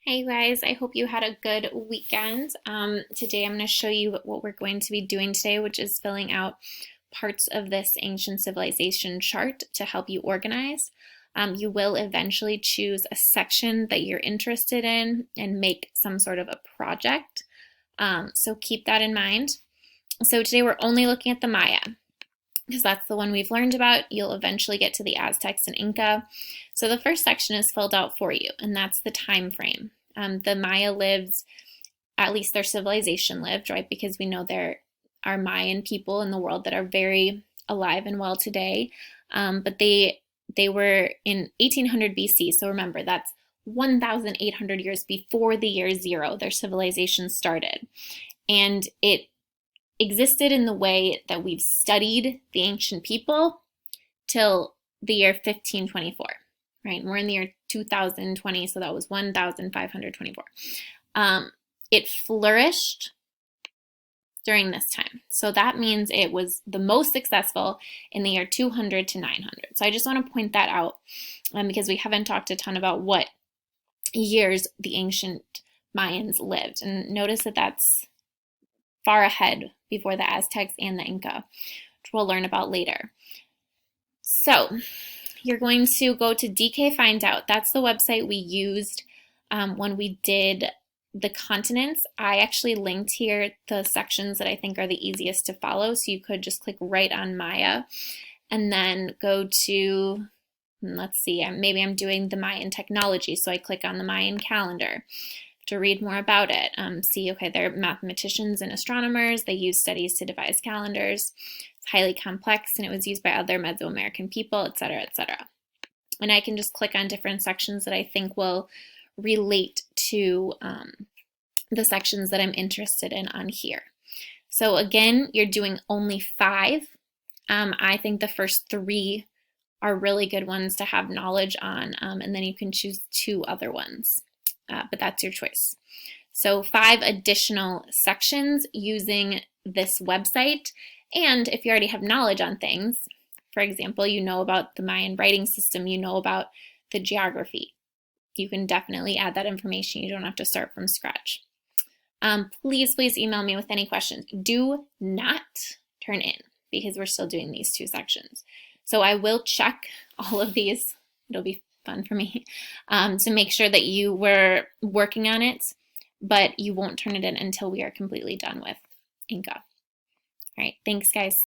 Hey guys, I hope you had a good weekend. Today I'm going to show you what we're going to be doing today, which is filling out parts of this ancient civilization chart to help you organize. You will eventually choose a section that you're interested in and make some sort of a project. So keep that in mind. So today we're only looking at the Maya because that's the one we've learned about. You'll eventually get to the Aztecs and Inca. So the first section is filled out for you, and that's the time frame. The Maya lived, at least their civilization lived, right? Because we know there are Mayan people in the world that are very alive and well today. But they were in 1800 BC. So remember, that's 1,800 years before the year zero, their civilization started. And it existed in the way that we've studied the ancient people till the year 1524, right? And we're in the year 2020, so that was 1,524. It flourished during this time. So that means it was the most successful in the year 200 to 900. So I just want to point that out because we haven't talked a ton about what years the ancient Mayans lived. And notice that that's far ahead before the Aztecs and the Inca, which we'll learn about later. So you're going to go to DK Find Out. That's the website we used when we did the continents. I actually linked here the sections that I think are the easiest to follow. So you could just click right on Maya and then go to, let's see, maybe I'm doing the Mayan technology. So I click on the Mayan calendar to read more about it. See, okay, they're mathematicians and astronomers. They use studies to devise calendars. It's highly complex and it was used by other Mesoamerican people, etc., etc. And I can just click on different sections that I think will relate to the sections that I'm interested in on here. So again, you're doing only 5. I think the first 3 are really good ones to have knowledge on, and then you can choose 2 other ones. But that's your choice. So 5 additional sections using this website. And if you already have knowledge on things, for example, you know about the Mayan writing system, you know about the geography, you can definitely add that information. You don't have to start from scratch. Please email me with any questions. Do not turn in because we're still doing these 2 sections. So I will check all of these. It'll be fun for me to make sure that you were working on it, but you won't turn it in until we are completely done with Inca. All right, thanks guys.